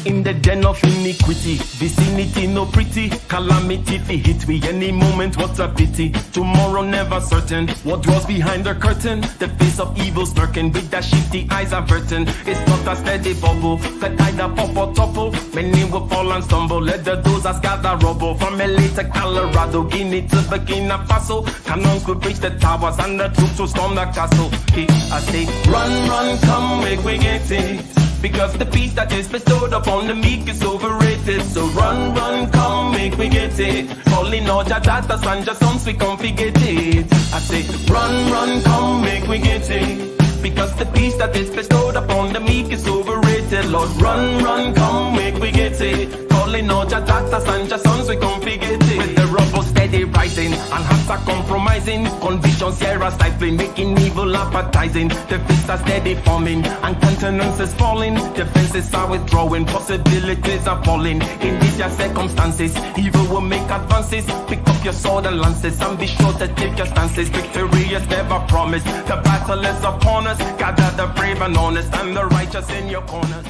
in the den of iniquity. Vicinity no pretty, calamity fi hit we any moment. What a pity. Tomorrow never certain. What draws behind the curtain? The face of evil smirking with the shifty eyes averting. It's not a steady bubble that either pop or topple. Many will fall and stumble. Let the dozers gather rubble. From LA to Colorado, Guinea to Burkina Faso. Cannon could reach the towers and the troops will storm the castle. Hey, I say, run, run, come, make we get it. Because the peace that is bestowed upon the meek is overrated. So run, run, come, make we get it. Calling all your daughters and your sons, we come forget it. I say, run, run, come, make we get it. Because the peace that is bestowed upon the meek is overrated. Lord, run, run, come, make we get it. Calling all your daughters and your sons, we come forget it. With the rubble steady rising, and hearts are compromising. Convictions here are stifling, making evil appetizing. The fists are steady forming, and countenance is falling. Defenses are withdrawing, possibilities are falling. In these your circumstances, evil will make advances. Pick up your sword and lances, and be sure to take your stances. Victory is never promised, the battle is upon us. Gather the brave and honest, and the righteous in your corners.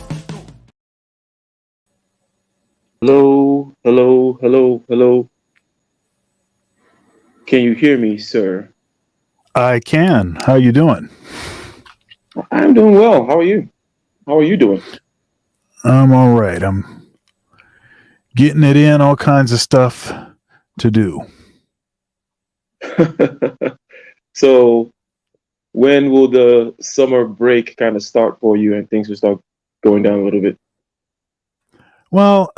Hello, hello, hello, hello. Can you hear me, sir? I can. How you doing? I'm doing well. How are you? How are you doing? I'm all right. I'm getting it in, all kinds of stuff to do. So, when will the summer break kind of start for you and things will start going down a little bit? Well,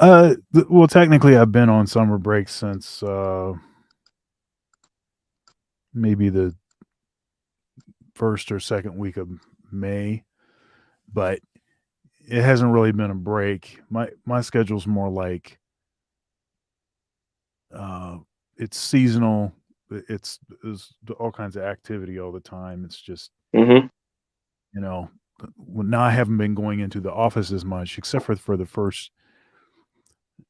technically, I've been on summer break since maybe the first or second week of May, but it hasn't really been a break. My schedule's more like it's seasonal. It's all kinds of activity all the time. It's just now I haven't been going into the office as much, except for the first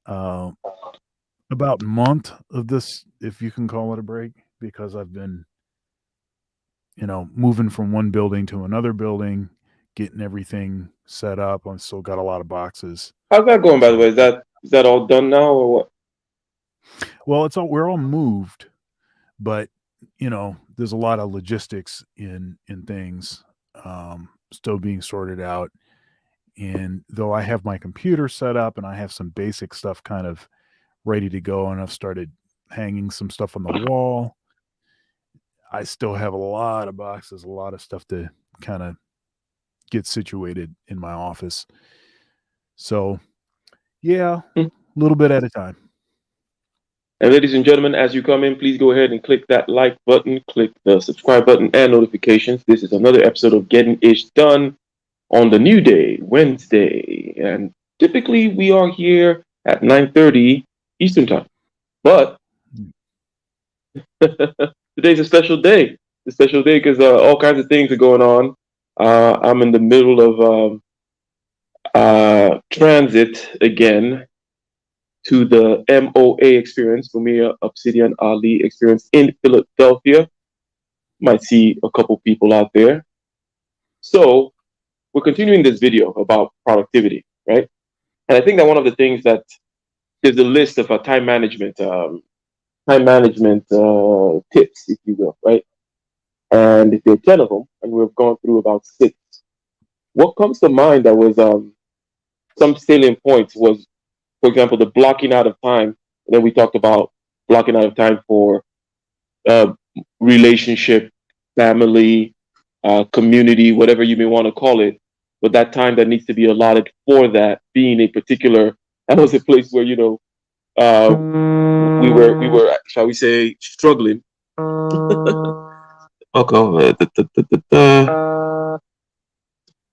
about month of this, if you can call it a break, because I've been moving from one building to another building, getting everything set up. I've still got a lot of boxes. How's that going, by the way? Is that all done now or what? Well, we're all moved, but there's a lot of logistics in things still being sorted out. And though I have my computer set up and I have some basic stuff kind of ready to go, and I've started hanging some stuff on the wall, I still have a lot of boxes, a lot of stuff to kind of get situated in my office. So, yeah, a little bit at a time. And ladies and gentlemen, as you come in, please go ahead and click that like button, click the subscribe button and notifications. This is another episode of Getting Ish Done on the new day, Wednesday. And typically we are here at 9:30 Eastern time. But today's a special day. It's a special day because all kinds of things are going on. I'm in the middle of transit again to the MOA experience, Mumia Obsidian Ali experience in Philadelphia. Might see a couple people out there. So we're continuing this video about productivity, right? And I think that one of the things that there's a list of time management tips, if you will, right? And if there are 10 of them, and we've gone through about 6, what comes to mind that was some salient points was, for example, the blocking out of time. And then we talked about blocking out of time for relationship, family, community, whatever you may want to call it. But that time that needs to be allotted for that being a particular, that was a place where, we were, shall we say, struggling. Okay.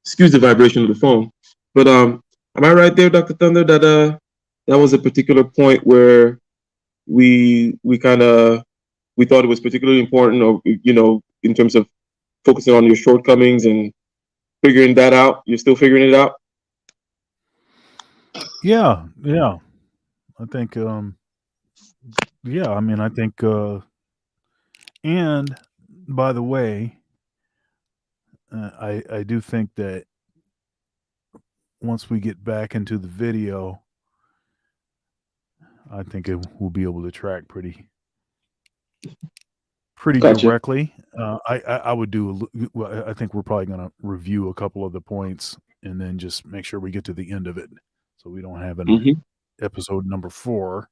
Excuse the vibration of the phone. But am I right there, Dr. Thunder, that that was a particular point where we thought it was particularly important, or in terms of focusing on your shortcomings and figuring that out? You're still figuring it out? Yeah. I think I think and by the way, I do think that once we get back into the video, I think we'll be able to track pretty Gotcha. directly. I would do. Well, I think we're probably going to review a couple of the points and then just make sure we get to the end of it, so we don't have an episode number 4.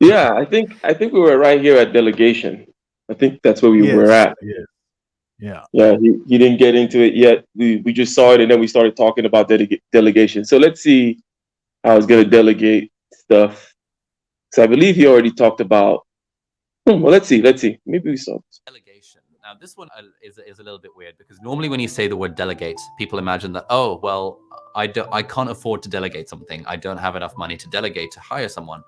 Yeah, I think we were right here at delegation. I think that's where we were at. Yeah. He didn't get into it yet. We just saw it, and then we started talking about delegation. So let's see how he's going to delegate stuff. So I believe he already talked about. Well, let's see. Maybe we saw this. Delegation. Now, this one is a little bit weird because normally when you say the word delegate, people imagine that, oh, well, I can't afford to delegate something. I don't have enough money to delegate to hire someone.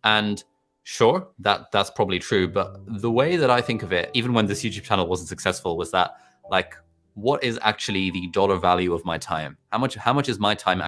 And sure, that's probably true. But the way that I think of it, even when this YouTube channel wasn't successful, was that, like, what is actually the dollar value of my time? How much is my time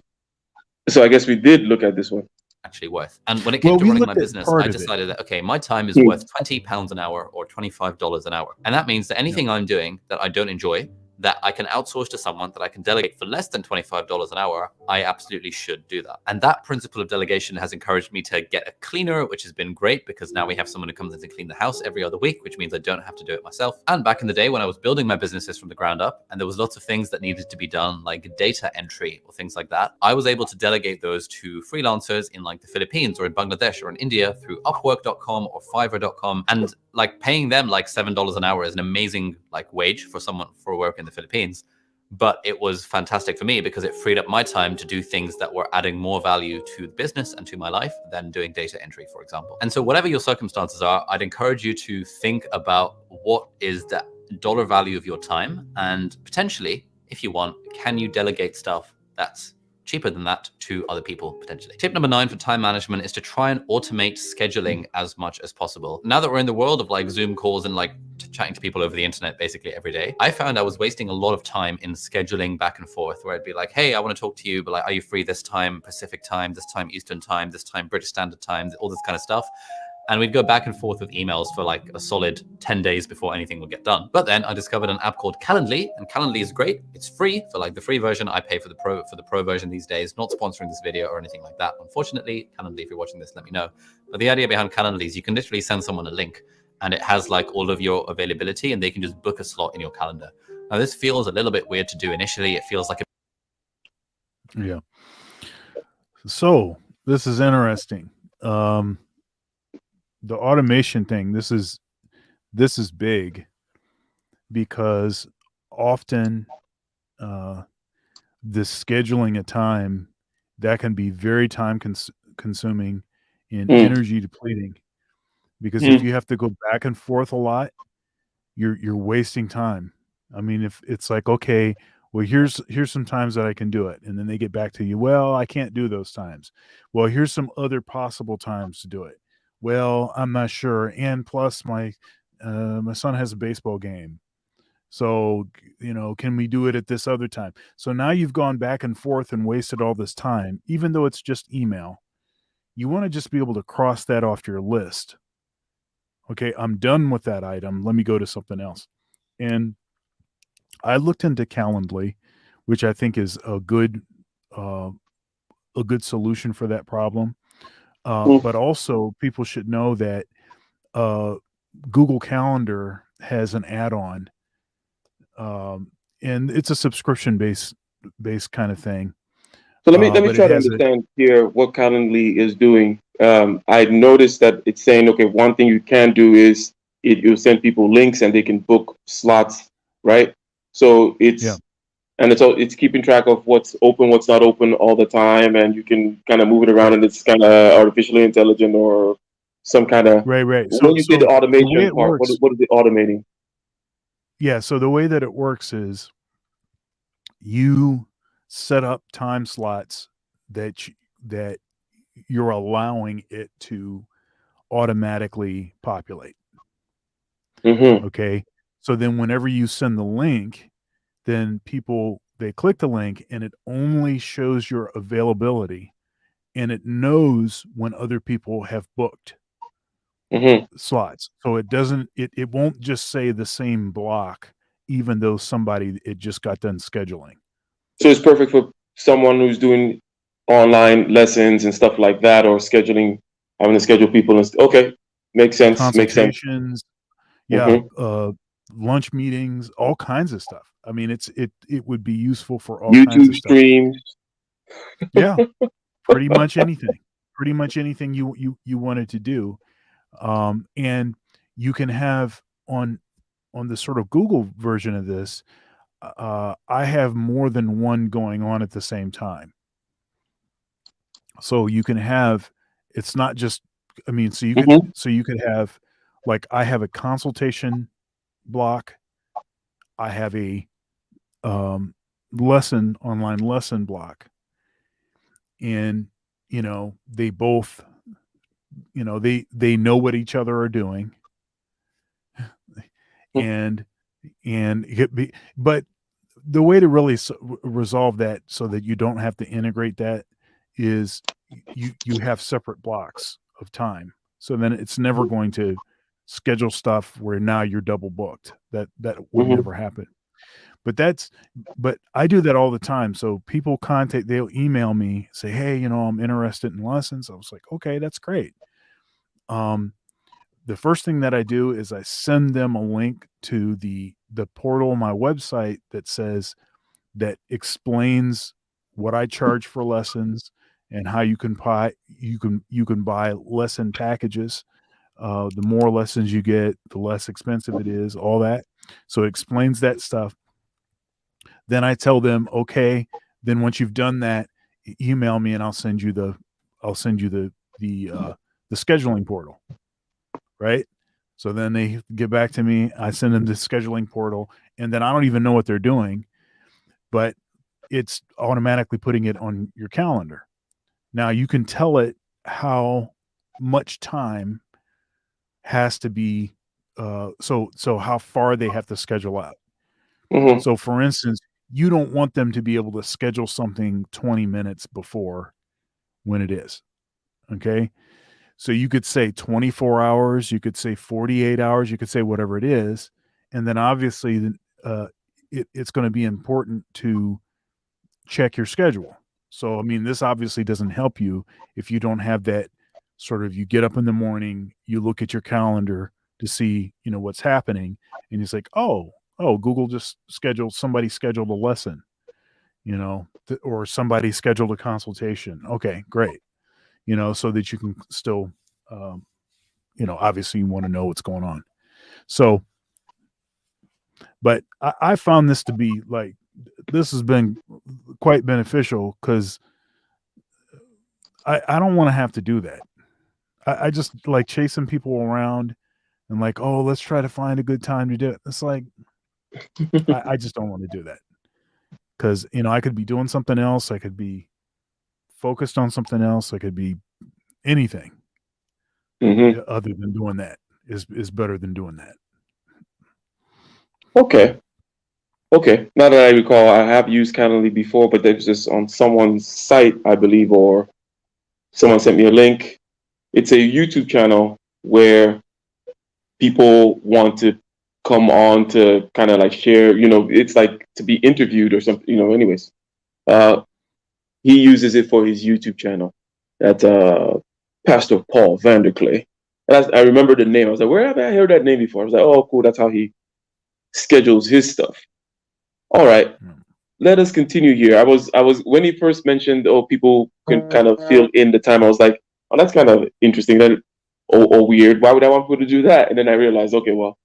So I guess we did look at this one. Actually worth? And when it came to running my business, I decided that, okay, my time is worth £20 an hour or $25 an hour. And that means that anything I'm doing that I don't enjoy, that I can outsource to someone, that I can delegate for less than $25 an hour, I absolutely should do that. And that principle of delegation has encouraged me to get a cleaner, which has been great because now we have someone who comes in to clean the house every other week, which means I don't have to do it myself. And back in the day when I was building my businesses from the ground up, and there was lots of things that needed to be done, like data entry or things like that, I was able to delegate those to freelancers in like the Philippines or in Bangladesh or in India through Upwork.com or Fiverr.com. And like paying them like $7 an hour is an amazing like wage for someone for work in the Philippines. But it was fantastic for me because it freed up my time to do things that were adding more value to the business and to my life than doing data entry, for example. And so whatever your circumstances are, I'd encourage you to think about what is the dollar value of your time, and potentially, if you want, can you delegate stuff that's cheaper than that to other people potentially. Tip number 9 for time management is to try and automate scheduling as much as possible. Now that we're in the world of like Zoom calls and like chatting to people over the internet basically every day, I found I was wasting a lot of time in scheduling back and forth, where I'd be like, hey, I want to talk to you, but like, are you free this time Pacific time, this time Eastern time, this time British Standard Time, all this kind of stuff. And we'd go back and forth with emails for like a solid 10 days before anything would get done. But then I discovered an app called Calendly, and Calendly is great. It's free for like the free version. I pay for the pro version these days. Not sponsoring this video or anything like that, unfortunately. Calendly, if you're watching this, let me know. But the idea behind Calendly is you can literally send someone a link, and it has like all of your availability, and they can just book a slot in your calendar. Now, this feels a little bit weird to do initially. It feels like yeah. So this is interesting. The automation thing, this is big because often this scheduling a time that can be very time consuming and energy depleting, because if you have to go back and forth a lot, you're wasting time. I mean, if it's like, okay, well, here's some times that I can do it, and then they get back to you, well, I can't do those times. Well, here's some other possible times to do it. Well, I'm not sure. And plus my son has a baseball game. So, can we do it at this other time? So now you've gone back and forth and wasted all this time, even though it's just email. You want to just be able to cross that off your list. Okay, I'm done with that item. Let me go to something else. And I looked into Calendly, which I think is a good solution for that problem. But also, people should know that Google Calendar has an add-on, and it's a subscription-based kind of thing. So let me try to understand here what Calendly is doing. I noticed that it's saying, okay, one thing you can do is you'll send people links and they can book slots, right? So it's keeping track of what's open, what's not open all the time, and you can kind of move it around, and it's kind of artificially intelligent or some kind of right. So when you say the automation part, what is it automating? Yeah, so the way that it works is you set up time slots that you're allowing it to automatically populate. Okay, so then whenever you send the link, then they click the link and it only shows your availability, and it knows when other people have booked slots. So it won't just say the same block, even though it just got done scheduling. So it's perfect for someone who's doing online lessons and stuff like that, or having to schedule people. Okay, makes sense. Makes sense. Consultations, yeah, lunch meetings, all kinds of stuff. I mean, it would be useful for all kinds YouTube of stuff. streams. Yeah, pretty much anything. Pretty much anything you wanted to do, and you can have on the sort of Google version of this. I have more than one going on at the same time. So you can have, it's not just, I mean, so you could have, like, I have a consultation block. I have a online lesson block. And, they both, they know what each other are doing. And but the way to really resolve that so that you don't have to integrate that is you have separate blocks of time. So then it's never going to schedule stuff where now you're double booked. That would never happen. But I do that all the time. So people they'll email me, say, hey, I'm interested in lessons. I was like, okay, that's great. The first thing that I do is I send them a link to the portal on my website that explains what I charge for lessons and how you can buy lesson packages. The more lessons you get, the less expensive it is, all that. So it explains that stuff. Then I tell them, okay, then once you've done that, email me and I'll send you the scheduling portal. Right. So then they get back to me. I send them the scheduling portal, and then I don't even know what they're doing, but it's automatically putting it on your calendar. Now you can tell it how much time has to be, so how far they have to schedule out. So for instance, you don't want them to be able to schedule something 20 minutes before when it is. Okay. So you could say 24 hours, you could say 48 hours, you could say whatever it is. And then obviously it's going to be important to check your schedule. So, I mean, this obviously doesn't help you if you don't have that sort of, you get up in the morning, you look at your calendar to see, what's happening. And it's like, oh, Google just somebody scheduled a lesson, or somebody scheduled a consultation. Okay, great. So that you can still, obviously you want to know what's going on. So, but I found this to be like, this has been quite beneficial because I don't want to have to do that. I just like chasing people around and like, oh, let's try to find a good time to do it. It's like, I just don't want to do that because, I could be doing something else. I could be focused on something else. I could be anything other than doing that is better than doing that. Okay. Now that I recall, I have used Calendly before, but there's just on someone's site, I believe, or someone sent me a link. It's a YouTube channel where people want to come on to kind of like share, it's like to be interviewed or something, anyways. He uses it for his YouTube channel. That's Pastor Paul Vanderklay. And I remember the name. I was like, where have I heard that name before? I was like, oh, cool. That's how he schedules his stuff. All right. Let us continue here. I was when he first mentioned, people can kind of fill in the time. I was like, oh, that's kind of interesting. Or weird. Why would I want people to do that? And then I realized, okay, well,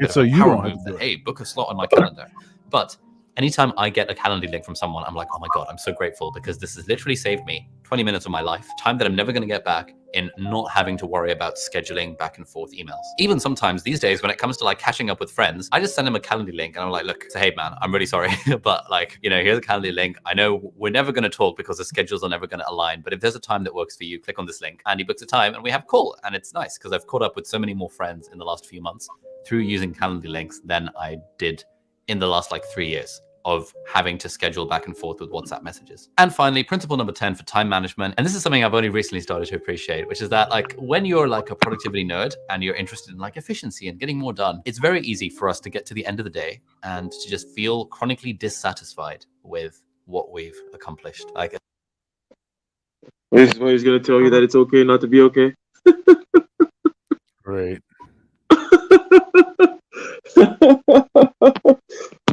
So you don't have to do it. Hey, book a slot on my calendar. But anytime I get a Calendly link from someone, I'm like, oh my God, I'm so grateful because this has literally saved me 20 minutes of my life, time that I'm never going to get back in not having to worry about scheduling back and forth emails. Even sometimes these days when it comes to like catching up with friends, I just send them a Calendly link and I'm like, look, hey man, I'm really sorry, but like, here's a Calendly link. I know we're never going to talk because the schedules are never going to align, but if there's a time that works for you, click on this link. And he books a time and we have a call. And it's nice because I've caught up with so many more friends in the last few months through using Calendly links than I did in the last like 3 years. of having to schedule back and forth with WhatsApp messages. And finally, principle number 10 for time management. And this is something I've only recently started to appreciate, which is that like when you're like a productivity nerd and you're interested in like efficiency and getting more done, it's very easy for us to get to the end of the day and to just feel chronically dissatisfied with what we've accomplished. Like, this is why he's going to tell you that it's okay not to be okay. Right.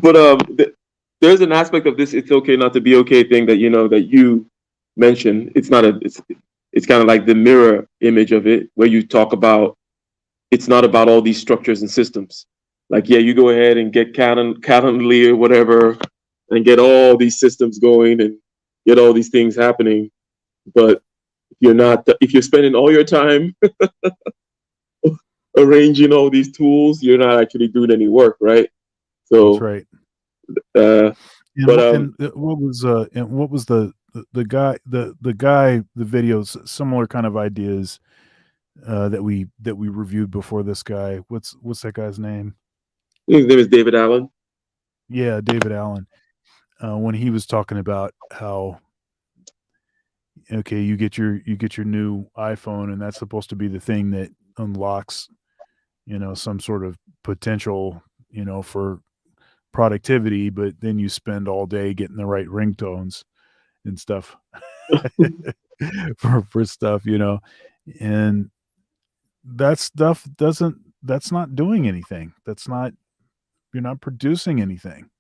But there's an aspect of this "it's okay not to be okay" thing that that you mentioned. It's not it's kind of like the mirror image of it, where you talk about it's not about all these structures and systems. Like, yeah, you go ahead and get Calendly or whatever, and get all these systems going and get all these things happening. But if you're spending all your time arranging all these tools, you're not actually doing any work, right? So that's right. What was the videos, similar kind of ideas that we reviewed before this guy? What's that guy's name? His name is David Allen. Yeah, David Allen. When he was talking about how, okay, you get your new iPhone, and that's supposed to be the thing that unlocks, some sort of potential, for productivity, but then you spend all day getting the right ringtones and stuff for stuff, and that stuff that's not doing anything. You're not producing anything.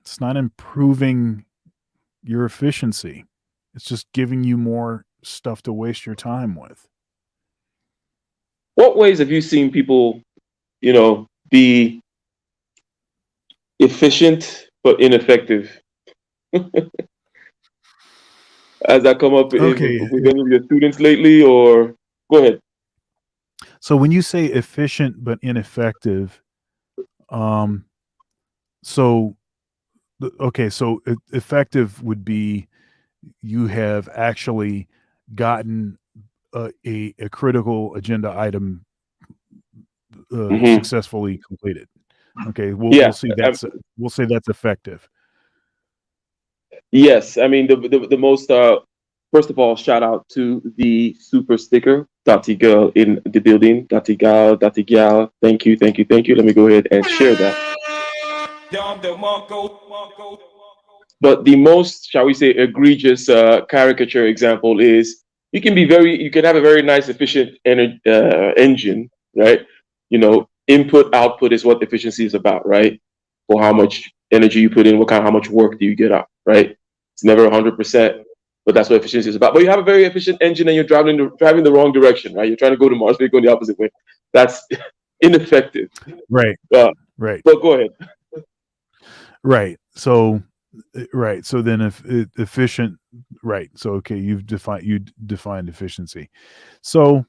It's not improving your efficiency. It's just giving you more stuff to waste your time with. What ways have you seen people, be efficient but ineffective? Has that come up with any of your students lately, or go ahead? So when you say efficient but ineffective, so effective would be you have actually gotten a critical agenda item successfully completed. Okay, we'll see we'll say that's effective. Yes, I mean the most. First of all, shout out to the super sticker, Dotty Girl in the building. Dotty Gal. Thank you. Let me go ahead and share that. But the most, shall we say, egregious caricature example is you can have a very nice, efficient engine, right? Input, output is what efficiency is about, right? For how much energy you put in, how much work do you get out, right? It's never 100%, but that's what efficiency is about. But you have a very efficient engine and you're driving the wrong direction, right? You're trying to go to Mars, but you're going the opposite way. That's ineffective. Right. Right. But go ahead. Right. So then if efficient, right. So, okay, you defined efficiency. So,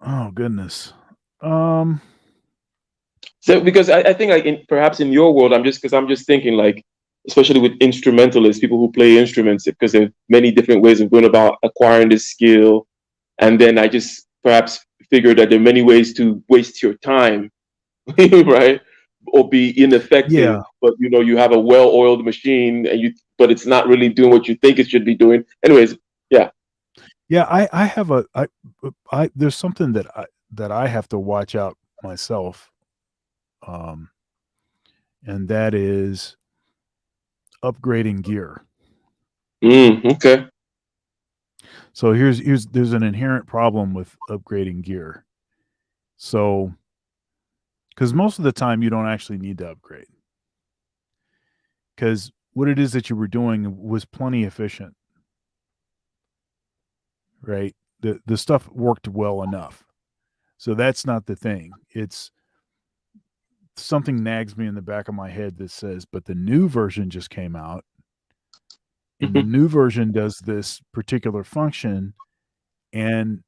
oh goodness. So because I think perhaps in your world, I'm just thinking like, especially with instrumentalists, people who play instruments, because there are many different ways of going about acquiring this skill. And then I just perhaps figured that there are many ways to waste your time, right? Or be ineffective. Yeah. But you have a well-oiled machine but it's not really doing what you think it should be doing. Anyways, yeah. Yeah, I have there's something that I have to watch out myself. And that is upgrading gear. Okay. So there's an inherent problem with upgrading gear. So, because most of the time you don't actually need to upgrade, because what it is that you were doing was plenty efficient, right? The stuff worked well enough. So that's not the thing. It's something nags me in the back of my head that says, but the new version just came out, and the new version does this particular function, and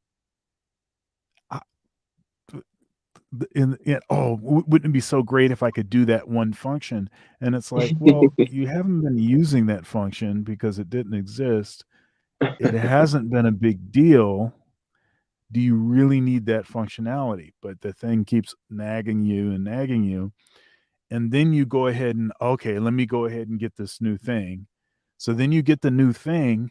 wouldn't it be so great if I could do that one function? And it's like, well, you haven't been using that function because it didn't exist. It hasn't been a big deal. Do you really need that functionality? But the thing keeps nagging you and nagging you. and then you go ahead and, okay, let me go ahead and get this new thing. So then you get the new thing,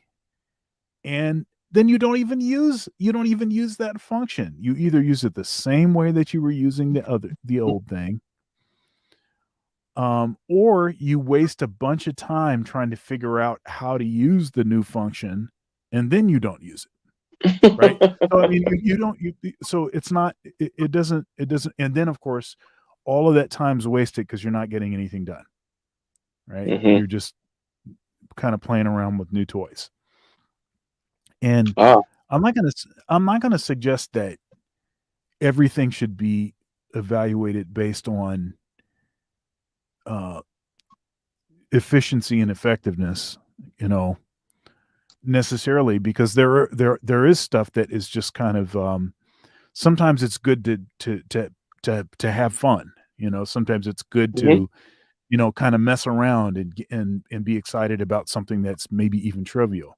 and then you don't even use that function. You either use it the same way that you were using the old thing, or you waste a bunch of time trying to figure out how to use the new function, and then you don't use it. Right. So I mean, so it's not, it doesn't, and then of course all of that time's wasted because you're not getting anything done. Right. You're just kind of playing around with new toys. And I'm not going to suggest that everything should be evaluated based on efficiency and effectiveness, necessarily, because there is stuff that is just kind of sometimes it's good to have fun. Sometimes it's good to kind of mess around and be excited about something that's maybe even trivial.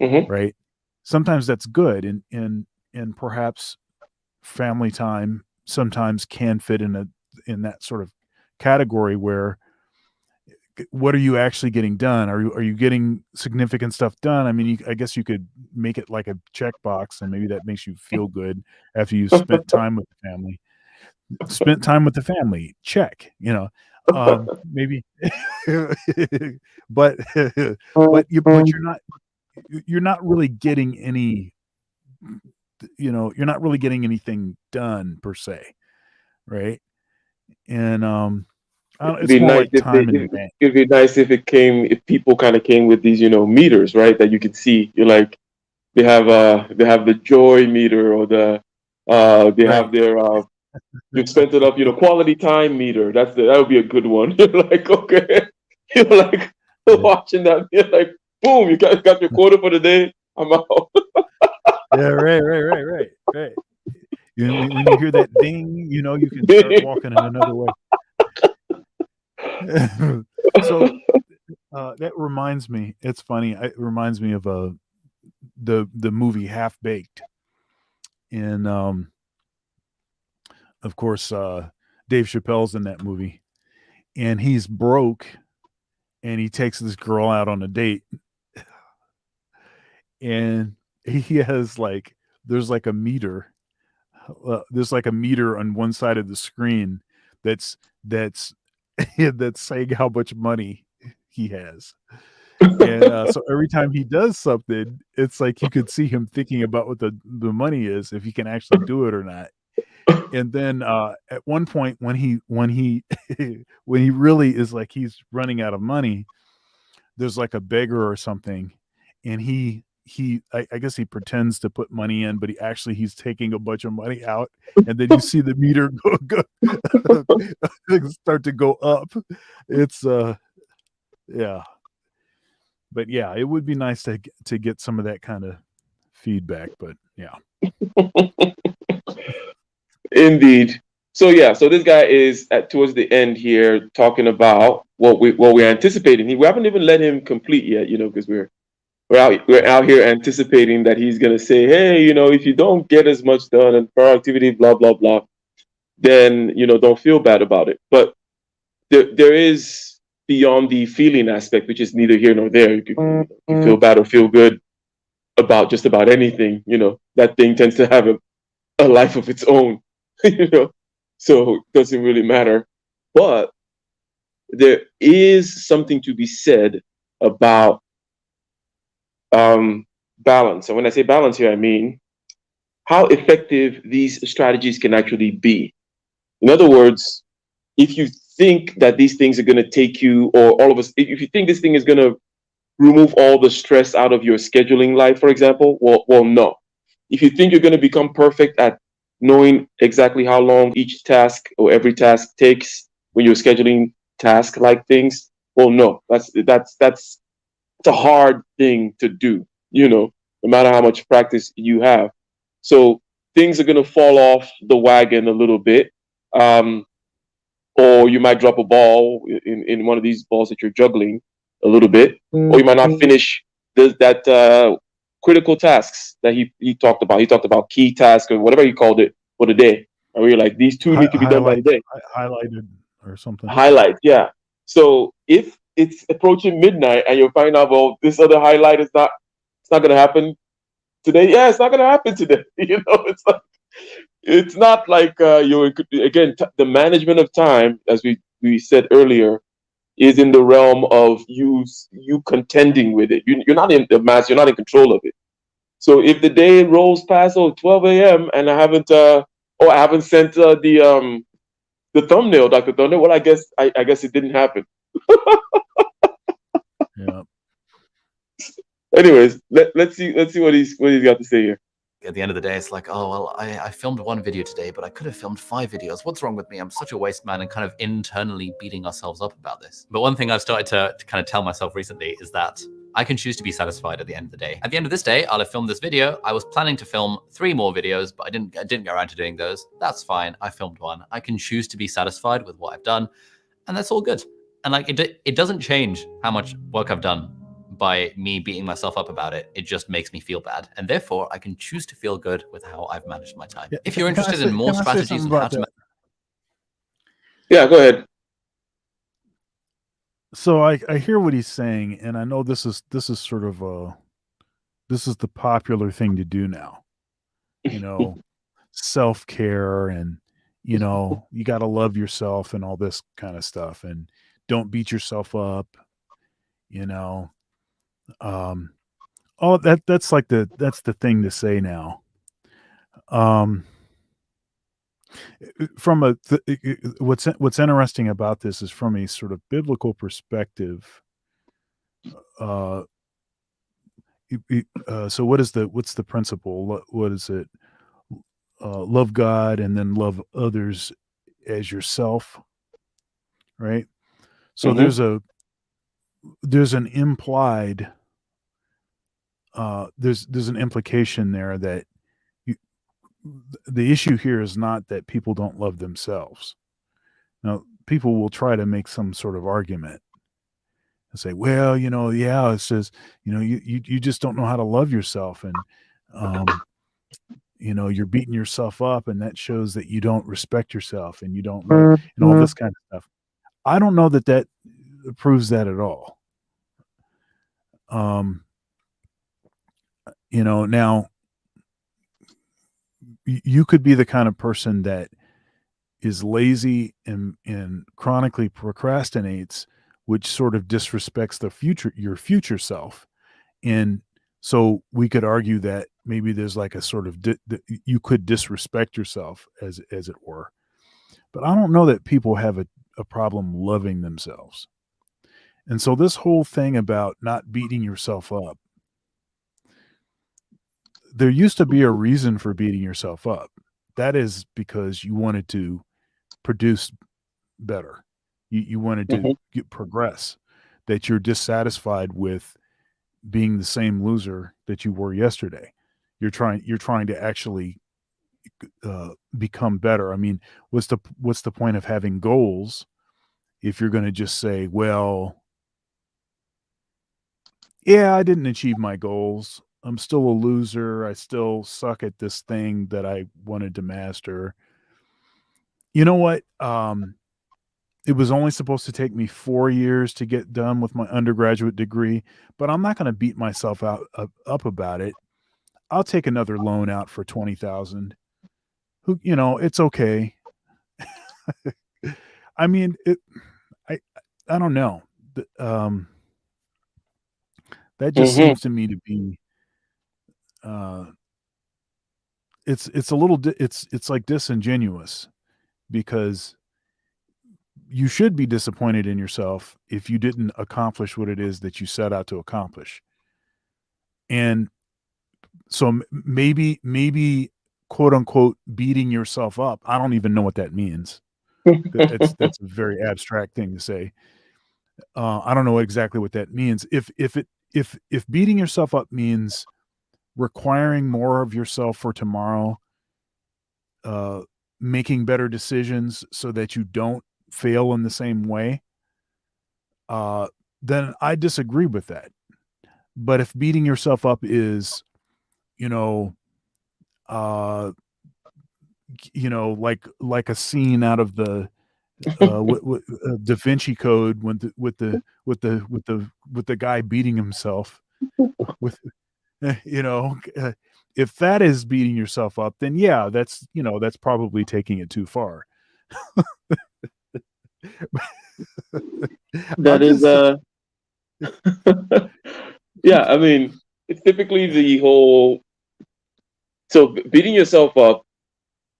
Right. Sometimes that's good, and perhaps family time sometimes can fit in that sort of category where, what are you actually getting done? Are you getting significant stuff done? I mean, I guess you could make it like a checkbox, and maybe that makes you feel good after you spent time with the family. Spent time with the family, check. Maybe, but you're not really getting any. You're not really getting anything done per se, right? And it's more like time in advance. It'd be nice if people kind of came with these, meters, right? That you could see. You're like, they have the joy meter, or they have their you've spent it up, quality time meter. That would be a good one. You're like, okay, you're like watching that. You're like, boom, you got your quota for the day. I'm out. Yeah, right. When you hear that ding, you can start walking in another way. So that reminds me, it's funny. It reminds me of the movie Half Baked, and of course Dave Chappelle's in that movie, and he's broke, and he takes this girl out on a date, and he has there's like a meter. There's like a meter on one side of the screen that's saying how much money he has. And so every time he does something, it's like you could see him thinking about what the money is, if he can actually do it or not. And then at one point when he when he really is like he's running out of money, there's like a beggar or something, and I guess he pretends to put money in, but he's taking a bunch of money out, and then you see the meter go start to go up. It's yeah. But yeah, it would be nice to get some of that kind of feedback, but yeah. Indeed. So this guy is towards the end here talking about what we're anticipating. We haven't even let him complete yet, because we're out here anticipating that he's gonna say, hey, if you don't get as much done and productivity, blah blah blah, then don't feel bad about it. But there is, beyond the feeling aspect, which is neither here nor there. You can feel bad or feel good about just about anything. That thing tends to have a life of its own. So it doesn't really matter. But there is something to be said about balance. And when I say balance here, I mean how effective these strategies can actually be. In other words, if you think that these things are going to take you, or all of us, if you think this thing is going to remove all the stress out of your scheduling life, for example, well, no. If you think you're going to become perfect at knowing exactly how long each task or every task takes when you're scheduling task-like things, well, no. That's a hard thing to do, no matter how much practice you have. So things are going to fall off the wagon a little bit. Or you might drop a ball in one of these balls that you're juggling a little bit, or you might not finish that critical tasks that he talked about. He talked about key tasks or whatever he called it for the day. And we were like, these two need to be done by the day. I or something. Highlight, yeah. So if it's approaching midnight and you find out, well, this other highlight is not, it's not going to happen today. Yeah, it's not going to happen today. It's not like you again. The management of time, as we said earlier, is in the realm of you contending with it. You're not in the mass. You're not in control of it. So if the day rolls past 12 a.m. and I haven't I haven't sent the thumbnail, Dr. Thunder, well, I guess it didn't happen. Yeah. Anyways, let's see what he's got to say here. At the end of the day, it's like, oh, well, I filmed one video today, but I could have filmed 5 videos. What's wrong with me? I'm such a waste man, and kind of internally beating ourselves up about this. But one thing I've started to kind of tell myself recently is that I can choose to be satisfied at the end of the day. At the end of this day, I'll have filmed this video. I was planning to film 3 more videos, but I didn't get around to doing those. That's fine. I filmed 1. I can choose to be satisfied with what I've done, and that's all good. And like it doesn't change how much work I've done by me beating myself up about it. It just makes me feel bad. And therefore, I can choose to feel good with how I've managed my time. Yeah, if you're interested in more strategies on how to... Yeah, go ahead. So I hear what he's saying, and I know this is sort of this is the popular thing to do now. Self-care, and you got to love yourself and all this kind of stuff, and don't beat yourself up. That's the thing to say now. From what's interesting about this is from a sort of biblical perspective. So what's the principle? What is it? Love God and then love others as yourself, right? So Mm-hmm. there's an implied there's an implication there that the issue here is not that people don't love themselves. Now, people will try to make some sort of argument and say, well, yeah, it's just, you just don't know how to love yourself, and you're beating yourself up, and that shows that you don't respect yourself, and you don't and all this kind of stuff. I don't know that proves that at all. Now you could be the kind of person that is lazy and chronically procrastinates, which sort of disrespects your future self. And so we could argue that maybe there's like a sort of you could disrespect yourself, as it were. But I don't know that people have a problem loving themselves. And so this whole thing about not beating yourself up, there used to be a reason for beating yourself up. That is because you wanted to produce better. You wanted to progress, that you're dissatisfied with being the same loser that you were yesterday. You're trying to actually become better. I mean, what's the point of having goals if you're going to just say, well, yeah, I didn't achieve my goals. I'm still a loser. I still suck at this thing that I wanted to master. You know what? It was only supposed to take me 4 years to get done with my undergraduate degree, but I'm not going to beat myself up about it. I'll take another loan out for $20,000. It's okay. I mean, I don't know. That just seems to me to be it's a little it's like disingenuous, because you should be disappointed in yourself if you didn't accomplish what it is that you set out to accomplish. And so maybe quote unquote beating yourself up, I don't even know what that means. That's a very abstract thing to say. I don't know exactly what that means. If beating yourself up means requiring more of yourself for tomorrow, making better decisions so that you don't fail in the same way, then I disagree with that. But if beating yourself up is, like a scene out of the Da Vinci Code with the guy beating himself with, if that is beating yourself up, then yeah, that's probably taking it too far. That is yeah, I mean, it's typically the whole, so beating yourself up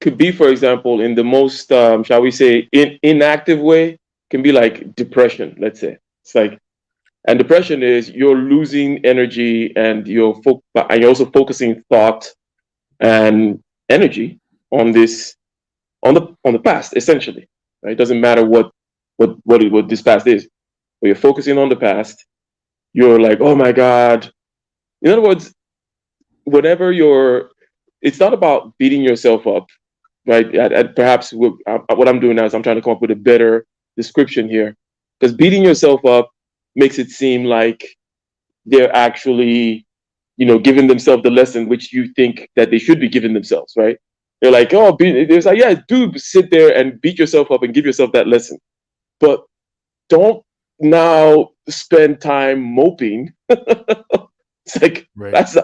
could be, for example, in the most shall we say inactive way, can be like depression, let's say. It's like, and depression is you're losing energy, and you're also focusing thought and energy on this, on the past, essentially. Right? It doesn't matter what this past is, but you're focusing on the past. You're like, oh my God. In other words, whenever it's not about beating yourself up, right? Perhaps what I'm doing now is I'm trying to come up with a better description here, because beating yourself up makes it seem like they're actually, giving themselves the lesson which you think that they should be giving themselves, right? They're like, oh, it's like, yeah, do sit there and beat yourself up and give yourself that lesson, but don't now spend time moping. It's like, right. That's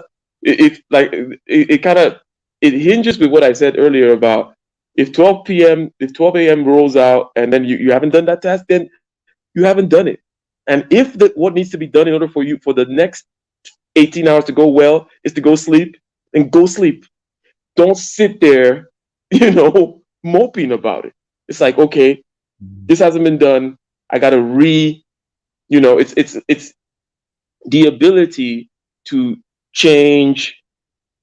it kind of, it hinges with what I said earlier about if 12 a.m. rolls out and then you haven't done that task, then you haven't done it. And if what needs to be done in order for you for the next 18 hours to go well is to go sleep, then go sleep. Don't sit there, moping about it. It's like, okay, this hasn't been done. I gotta it's the ability to change,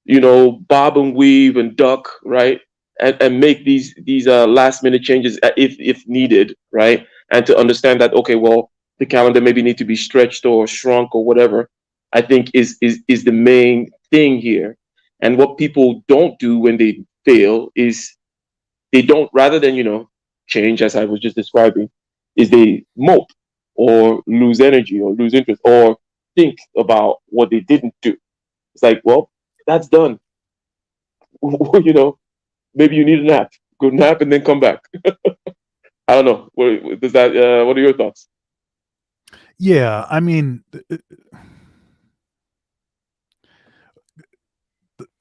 bob and weave and duck, right? And make these last minute changes if needed, right? And to understand that, okay, well, the calendar maybe need to be stretched or shrunk or whatever, I think is the main thing here. And what people don't do when they fail is they don't, rather than, change, as I was just describing, is they mope or lose energy or lose interest or think about what they didn't do. It's like, well, that's done. Maybe you need a nap. Go nap and then come back. I don't know. What does that? What are your thoughts? Yeah, I mean,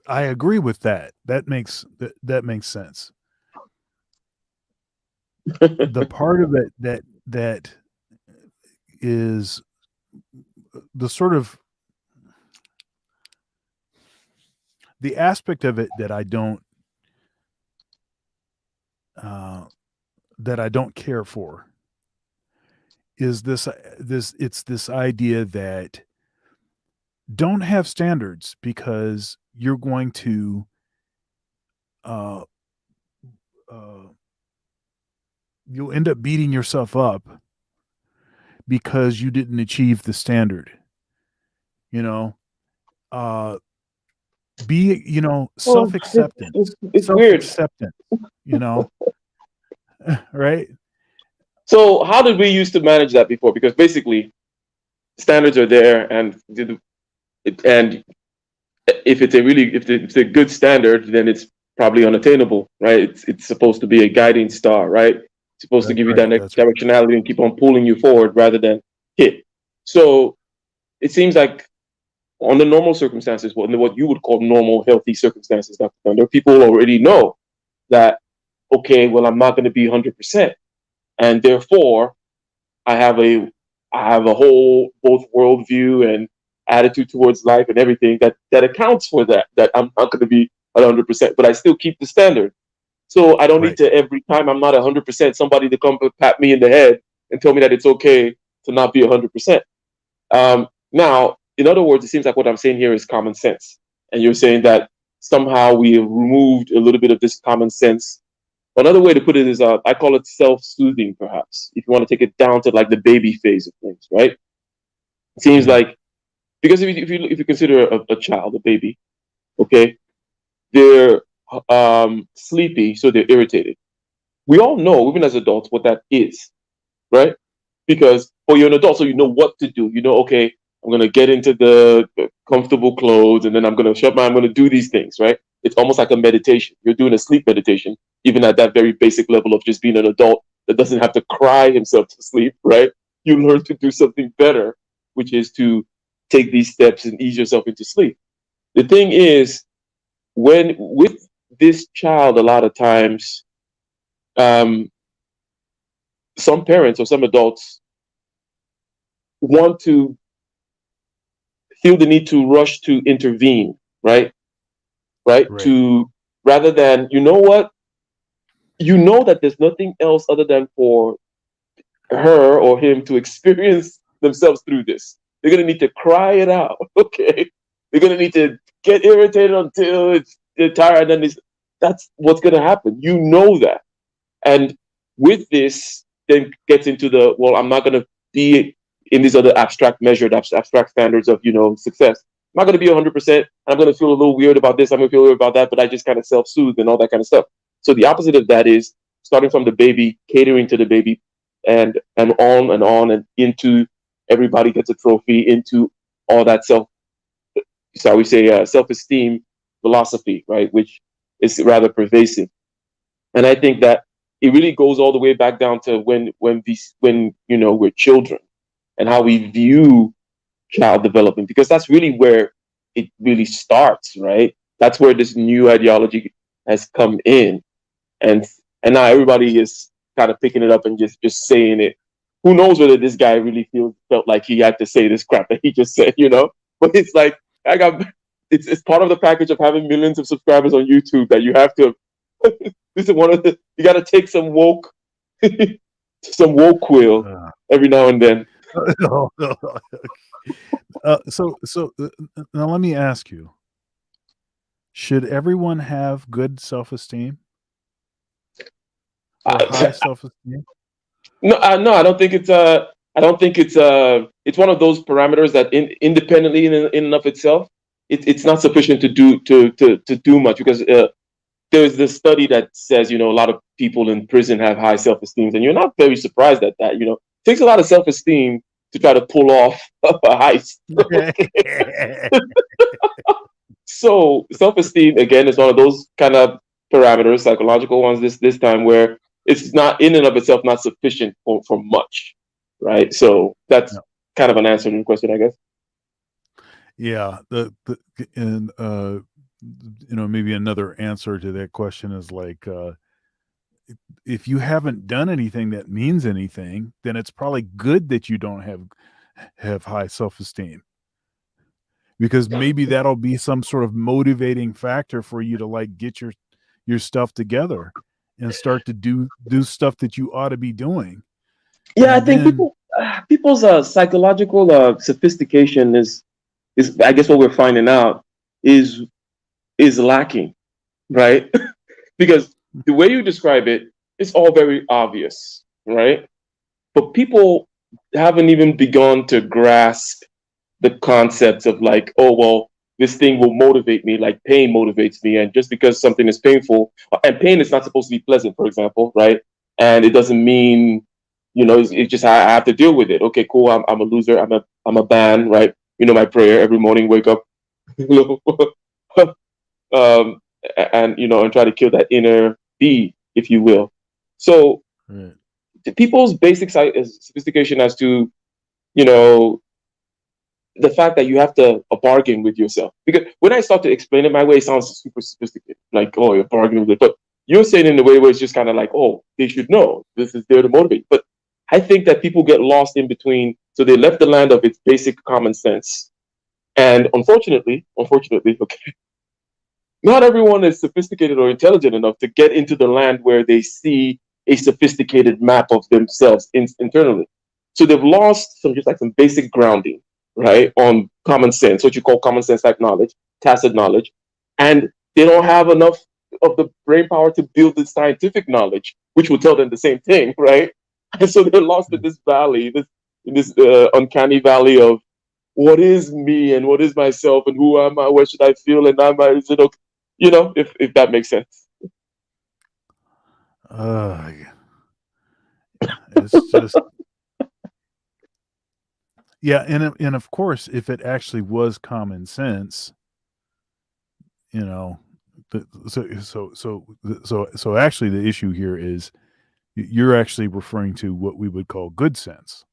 I agree with that. That makes sense. The part of it that is the sort of the aspect of it that I don't care for is this idea that don't have standards because you're going to you'll end up beating yourself up because you didn't achieve the standard. Be self-acceptance. It's weird. Self-acceptance, right? So how did we used to manage that before? Because basically standards are there, and if it's a good standard, then it's probably unattainable, right? It's supposed to be a guiding star, right? It's supposed to give you that directionality and keep on pulling you forward rather than hit. So it seems like under normal circumstances, what you would call normal, healthy circumstances, Dr. Thunder, people already know that, okay, well, I'm not going to be 100%. And therefore, I have a whole both worldview and attitude towards life and everything that accounts for that I'm not going to be 100%, but I still keep the standard. So I don't need to, every time I'm not 100%, somebody to come pat me in the head and tell me that it's okay to not be 100%. Now, in other words, it seems like what I'm saying here is common sense. And you're saying that somehow we have removed a little bit of this common sense. Another way to put it is, I call it self-soothing, perhaps, if you want to take it down to like the baby phase of things, right? It seems like, because if you consider a child, a baby, okay, they're sleepy, so they're irritated. We all know, even as adults, what that is, right? Because, you're an adult, so you know what to do. Okay, I'm going to get into the comfortable clothes, and then I'm going to do these things, right? It's almost like a meditation. You're doing a sleep meditation, even at that very basic level of just being an adult that doesn't have to cry himself to sleep, right? You learn to do something better, which is to take these steps and ease yourself into sleep. The thing is, when with this child, a lot of times, um, some parents or some adults want to feel the need to rush to intervene, right? Right? To rather than, you know what? You know that there's nothing else other than for her or him to experience themselves through this. They're gonna need to cry it out, okay? They're gonna need to get irritated until they're tired, and then that's what's gonna happen. You know that, and with this, then gets into the, well, I'm not gonna be in these other abstract measured, abstract standards of success. I'm not gonna be 100%. I'm gonna feel a little weird about this. I'm gonna feel weird about that, but I just kind of self-soothe and all that kind of stuff. So the opposite of that is starting from the baby, catering to the baby, and on and into everybody gets a trophy, into all that self-esteem philosophy, right, which is rather pervasive. And I think that it really goes all the way back down to when we're children and how we view child development, because that's really where it really starts, right? That's where this new ideology has come in, and now everybody is kind of picking it up and just saying it. Who knows whether this guy really felt like he had to say this crap that he just said, But it's like it's part of the package of having millions of subscribers on YouTube that you have to. This is one of the, you got to take some woke quill every now and then. So now let me ask you: should everyone have good self-esteem? High self-esteem? No, I don't think it's it's one of those parameters that independently in and of itself, it's not sufficient to do much, because there's this study that says, a lot of people in prison have high self-esteem, and you're not very surprised at that. It takes a lot of self-esteem to try to pull off a heist. So self-esteem, again, is one of those kind of parameters, psychological ones this time, where it's not in and of itself not sufficient for much, right? So that's kind of an answer to the question, I guess. Yeah, and maybe another answer to that question is like, if you haven't done anything that means anything, then it's probably good that you don't have high self-esteem, because maybe that'll be some sort of motivating factor for you to like get your stuff together and start to do stuff that you ought to be doing. Yeah, I think people's psychological sophistication is I guess what we're finding out is lacking, right? Because the way you describe it, it's all very obvious, right? But people haven't even begun to grasp the concepts of like, oh, well, this thing will motivate me, like pain motivates me. And just because something is painful, and pain is not supposed to be pleasant, for example, right? And it doesn't mean, it's just I have to deal with it. Okay, cool. I'm a loser. I'm a ban, right? My prayer every morning, wake up, and and try to kill that inner bee, if you will. So people's basic sophistication as to, the fact that you have to bargain with yourself. Because when I start to explain it my way, it sounds super sophisticated. Like, oh, you're bargaining with it. But you're saying it in a way where it's just kind of like, oh, they should know. This is there to motivate. But I think that people get lost in between. So they left the land of its basic common sense. And unfortunately, okay, not everyone is sophisticated or intelligent enough to get into the land where they see a sophisticated map of themselves internally. So they've lost some basic grounding, right, on common sense, what you call common sense type knowledge, tacit knowledge, and they don't have enough of the brain power to build the scientific knowledge, which will tell them the same thing, right? And so they're lost in this valley, this uncanny valley of what is me and what is myself and who am I? What should I feel? And am I? Is it okay? If that makes sense. It's just. Yeah, and of course, if it actually was common sense, so actually the issue here is You're actually referring to what we would call good sense,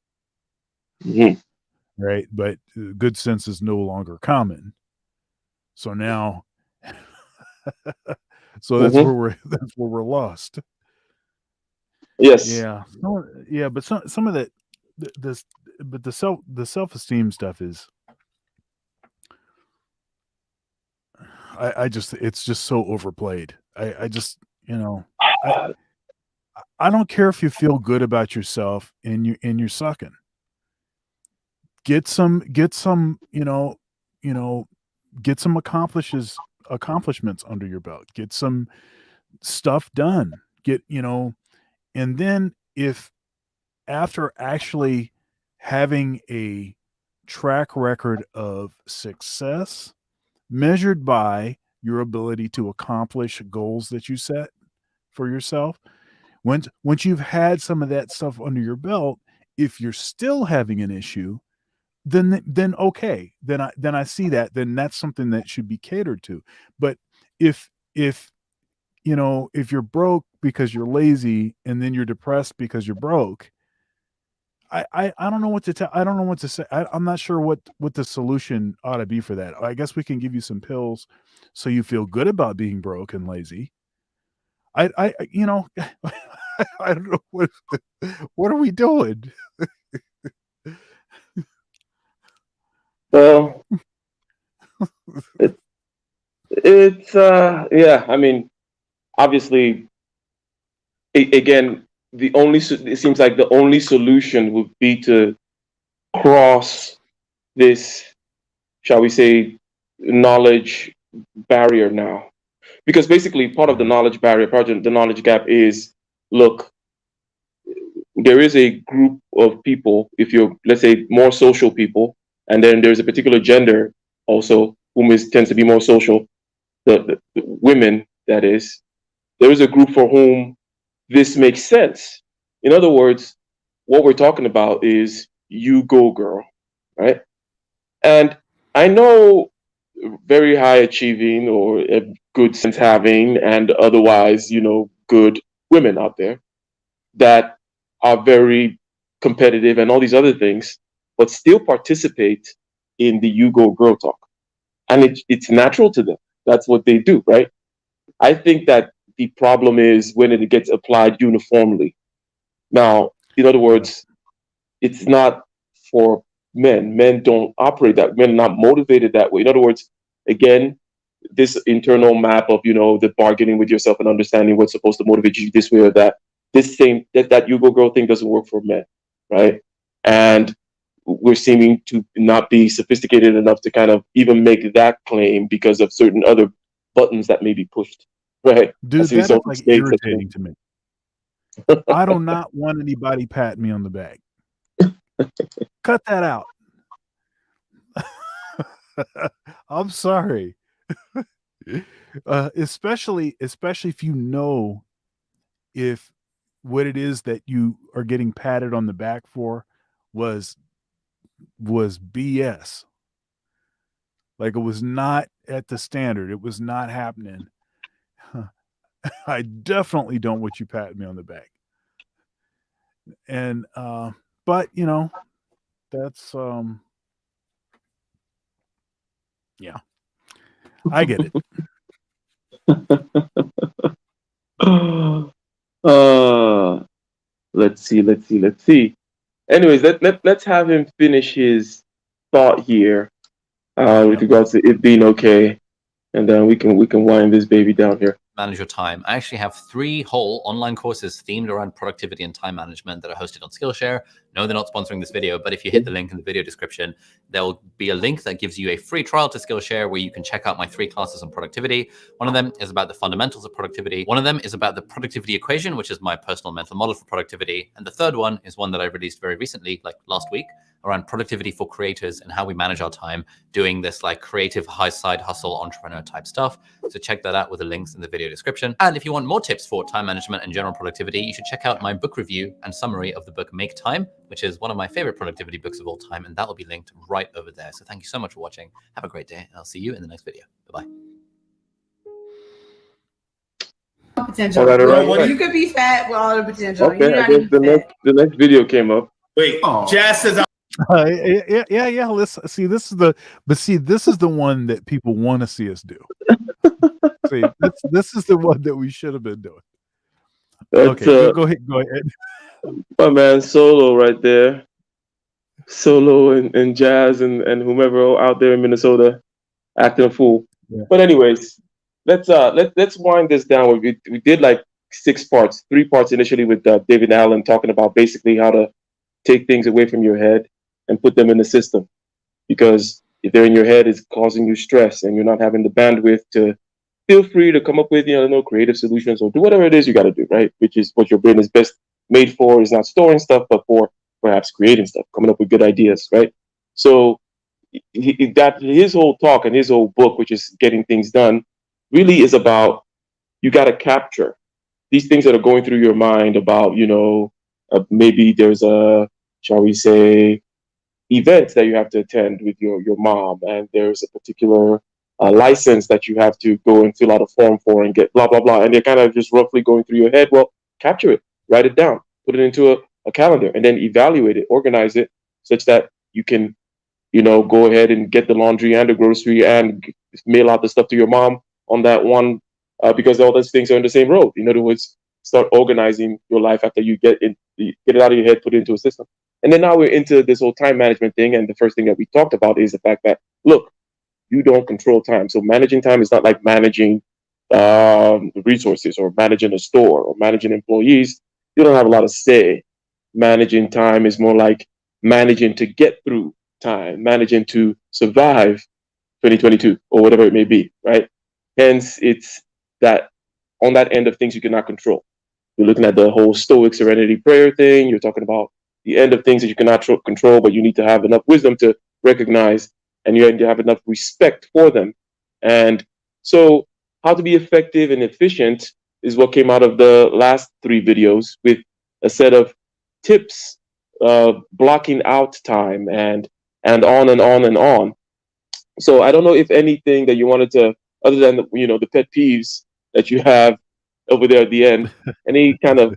right? But good sense is no longer common. So now, so that's where we're lost. Yes. Yeah. Yeah. But some of that, but the self-esteem stuff is, I just, it's just so overplayed. I just, I don't care if you feel good about yourself and you're sucking. Get some, get some accomplishments under your belt. Get some stuff done. And then if after actually having a track record of success measured by your ability to accomplish goals that you set for yourself, once you've had some of that stuff under your belt, if you're still having an issue, then okay, then I see that, then that's something that should be catered to. But if you're broke because you're lazy and then you're depressed because you're broke, I don't know what to tell. I don't know what to say. I'm not sure what the solution ought to be for that. I guess we can give you some pills so you feel good about being broke and lazy. I I don't know what are we doing? Well, it's yeah. I mean, obviously, again, it seems like the only solution would be to cross this, shall we say, knowledge barrier now, because basically part of the knowledge barrier, part of the knowledge gap is, look, there is a group of people, if you're, let's say, more social people, and then there's a particular gender also whom tends to be more social, the women, that is, there is a group for whom this makes sense. In other words, what we're talking about is you go girl, right? And I know very high achieving or a good sense having and otherwise, good women out there that are very competitive and all these other things, but still participate in the you go girl talk. And it's natural to them. That's what they do, right? I think that the problem is when it gets applied uniformly. Now, in other words, it's not for men. Men don't operate that. Men are not motivated that way. In other words, again, this internal map of the bargaining with yourself and understanding what's supposed to motivate you this way or that. This same that you go girl thing doesn't work for men, right? And we're seeming to not be sophisticated enough to kind of even make that claim because of certain other buttons that may be pushed, right? Dude, that is like irritating to me. I do not want anybody patting me on the back. Cut that out. I'm sorry. Especially if you know if what it is that you are getting patted on the back for was BS. Like it was not at the standard. It was not happening. I definitely don't want you patting me on the back. And but that's yeah. I get it. Let's see. Anyways, let's have him finish his thought here with regards to it being okay, and then we can wind this baby down here. Manage your time. I actually have 3 whole online courses themed around productivity and time management that are hosted on Skillshare. No, they're not sponsoring this video, but if you hit the link in the video description, there will be a link that gives you a free trial to Skillshare where you can check out my 3 classes on productivity. One of them is about the fundamentals of productivity. One of them is about the productivity equation, which is my personal mental model for productivity. And the third one is one that I released very recently, like last week, around productivity for creators and how we manage our time doing this like creative high side hustle entrepreneur type stuff. So check that out with the links in the video description. And if you want more tips for time management and general productivity, you should check out my book review and summary of the book Make Time, which is one of my favorite productivity books of all time. And that will be linked right over there. So thank you so much for watching. Have a great day and I'll see you in the next video. Bye-bye. potential. You could be fat with all the potential. Okay, I guess the next video came up. Wait, Jazz says yeah. Let's see. This is the one that people want to see us do. See, this is the one that we should have been doing. Okay, go ahead. My man, Solo right there. Solo and Jazz and whomever out there in Minnesota acting a fool. Yeah. But anyways, let's wind this down. We did like 6 parts, 3 parts initially with David Allen talking about basically how to take things away from your head and put them in the system, because if they're in your head, it's causing you stress and you're not having the bandwidth to feel free to come up with creative solutions or do whatever it is you got to do, right? Which is what your brain is best made for, is not storing stuff, but for perhaps creating stuff, coming up with good ideas, right? So his whole talk and his whole book, which is Getting Things Done, really is about, you got to capture these things that are going through your mind about, maybe there's a, shall we say, event that you have to attend with your mom, and there's a particular license that you have to go and fill out a form for and get blah, blah, blah. And they're kind of just roughly going through your head. Well, capture it, write it down, put it into a calendar, and then evaluate it, organize it such that you can, go ahead and get the laundry and the grocery and mail out the stuff to your mom on that one, because all those things are in the same road. In other words, start organizing your life after you get it out of your head, put it into a system. And then now we're into this whole time management thing. And the first thing that we talked about is the fact that, look, you don't control time. So managing time is not like managing resources or managing a store or managing employees. You don't have a lot of say. Managing time is more like managing to get through time, managing to survive 2022 or whatever it may be, right? Hence, it's that on that end of things you cannot control. You're looking at the whole Stoic serenity prayer thing. You're talking about the end of things that you cannot control, but you need to have enough wisdom to recognize, and you need to have enough respect for them. And so how to be effective and efficient is what came out of the last 3 videos, with a set of tips, blocking out time and on and on and on. So I don't know if anything that you wanted to, other than the pet peeves that you have over there at the end, any kind of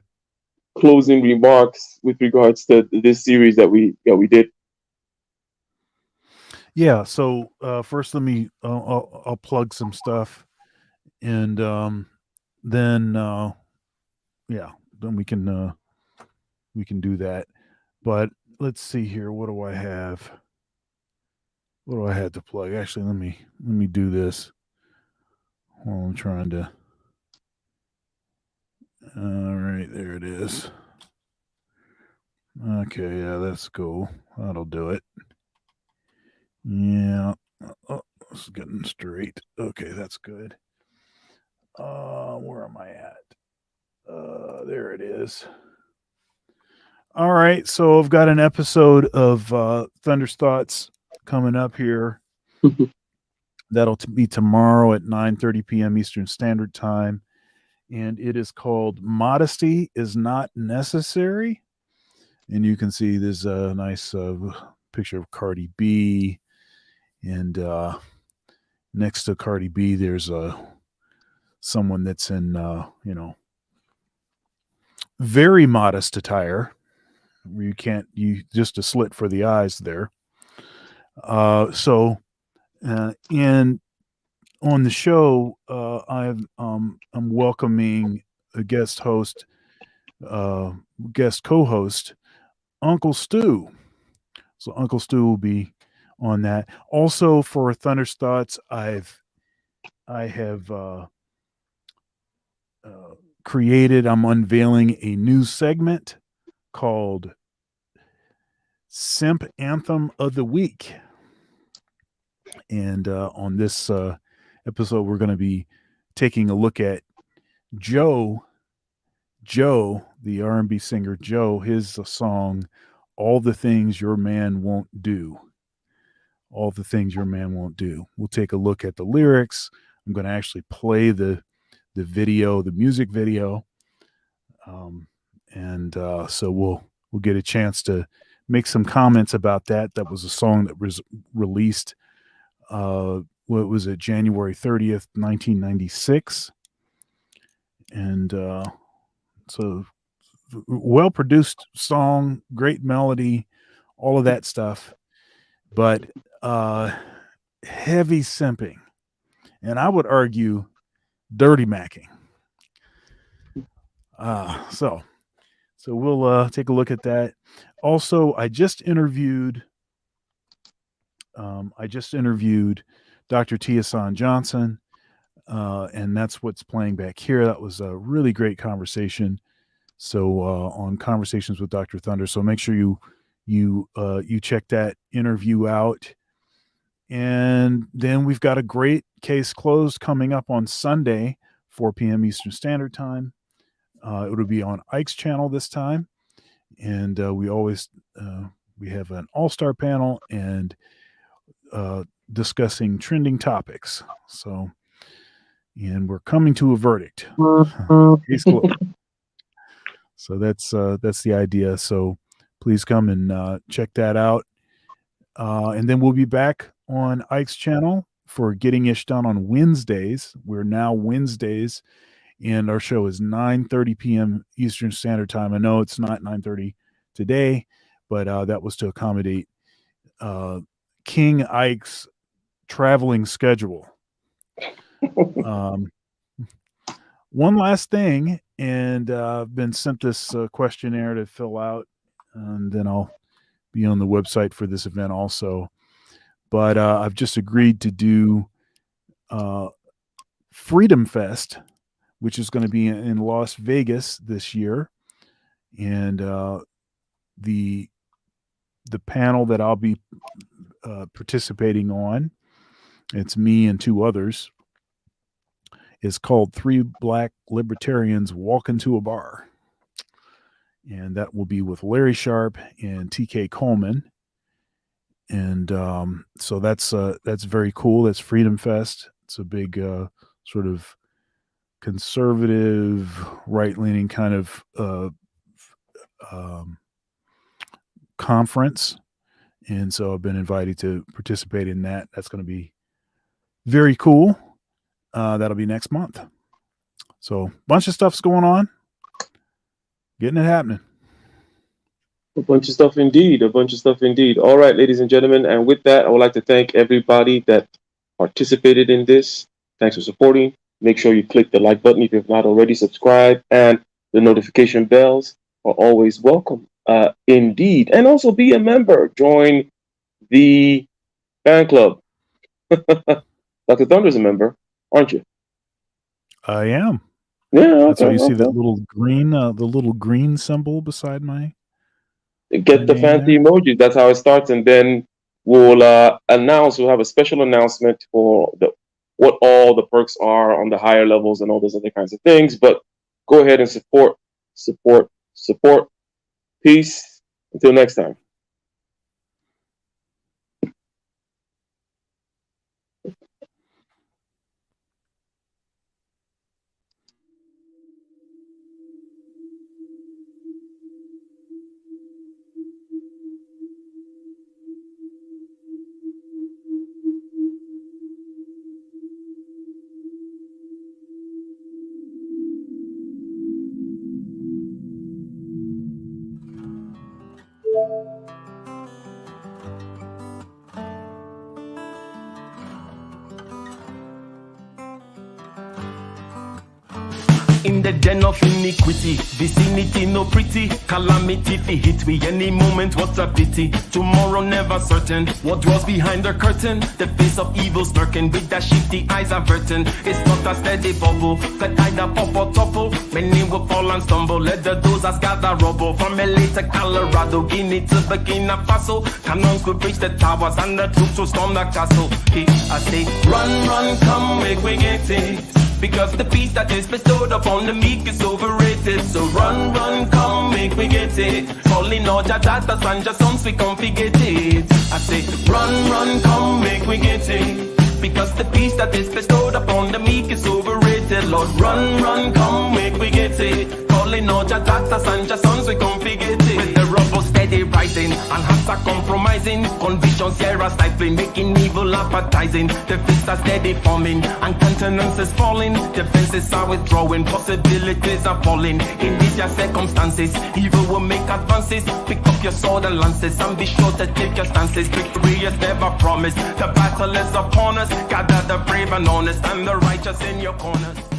closing remarks with regards to this series that we did? Yeah. So first, let me I'll plug some stuff, and then we can do that. But let's see here. What do I have? What do I have to plug? Actually, let me do this while I'm trying to. All right, there it is. Okay, yeah, that's cool. That'll do it. Yeah. Oh, it's getting straight. Okay, that's good. Where am I at? There it is. All right, so I've got an episode of Thunder's Thoughts coming up here. That'll be tomorrow at 9:30 p.m. Eastern Standard Time. And it is called Modesty is Not Necessary. And you can see there's a nice picture of Cardi B. And next to Cardi B, there's someone that's in, very modest attire. You just a slit for the eyes there. And on the show, I'm welcoming a guest co-host, Uncle Stu. So Uncle Stu will be on that. Also for Thunder's Thoughts, I have created. I'm unveiling a new segment called Simp Anthem of the Week, and on this episode, we're going to be taking a look at Joe, the R&B singer Joe, his song, All the Things Your Man Won't Do. All the Things Your Man Won't Do. We'll take a look at the lyrics. I'm going to actually play the video, the music video. So we'll get a chance to make some comments about that. That was a song that was released what was it, January 30th, 1996. And so well-produced song, great melody, all of that stuff, but heavy simping. And I would argue dirty macking. So we'll take a look at that. Also, I just interviewed Dr. Tiasan Johnson, and that's what's playing back here. That was a really great conversation. So on Conversations with Dr. Thunder. So make sure you check that interview out. And then we've got a great Case Closed coming up on Sunday, 4 p.m. Eastern Standard Time. It'll be on Ike's channel this time. And we always we have an all-star panel and discussing trending topics. So, and we're coming to a verdict. Case closed. So that's the idea. So please come and check that out. And then we'll be back on Ike's channel for Getting Ish Done on Wednesdays. We're now Wednesdays, and our show is 9:30 p.m. Eastern Standard Time. I know it's not 9:30 today, but that was to accommodate King Ike's traveling schedule. One last thing, and I've been sent this questionnaire to fill out, and then I'll be on the website for this event also. But I've just agreed to do Freedom Fest, which is going to be in Las Vegas this year. And the panel that I'll be participating on, it's me and two others, is called Three Black Libertarians Walk Into a Bar. And that will be with Larry Sharp and TK Coleman. And so that's very cool. That's Freedom Fest. It's a big sort of conservative, right-leaning kind of conference. And so I've been invited to participate in that. That's going to be very cool. That'll be next month. So a bunch of stuff's going on. Getting it happening. A bunch of stuff indeed. All right, ladies and gentlemen. And with that, I would like to thank everybody that participated in this. Thanks for supporting. Make sure you click the like button if you have not already subscribed, and the notification bells are always welcome. Indeed. And also be a member. Join the fan club. Dr. Thunder's a member, aren't you? I am. Yeah. Okay, that's why you see that little green, the little green symbol beside my. Get the fancy emojis. That's how it starts, and then we'll announce. We'll have a special announcement for what all the perks are on the higher levels and all those other kinds of things. But go ahead and support. Peace. Until next time. In the den of iniquity, vicinity no pretty, calamity fi hit we any moment, what a pity. Tomorrow never certain, what draws behind the curtain, the face of evil smirking with the shifty eyes averting. It's not a steady bubble, that either pop or topple, many will fall and stumble, let the dozers gather rubble. From LA to Colorado, Guinea to Burkina Faso, cannons could reach the towers and the troops will storm the castle. I say, run, come, make we get it. Because the peace that is bestowed upon the meek is overrated. So run, come, make me get it. Calling all your daughters and your sons, we come forget it. I say, run, come, make me get it. Because the peace that is bestowed upon the meek is overrated. Lord, run, come, make me get it. Calling all your daughters and your sons, we come forget it. With the rubble steady rising, and hearts are compromising. Convictions here are stifling, making evil appetizing. The fists are steady forming, and countenance is falling. Defenses are withdrawing, possibilities are falling. In these circumstances, evil will make advances. Pick up your sword and lances, and be sure to take your stances. Victory is never promised, the battle is upon us. Gather the brave and honest, and the righteous in your corners.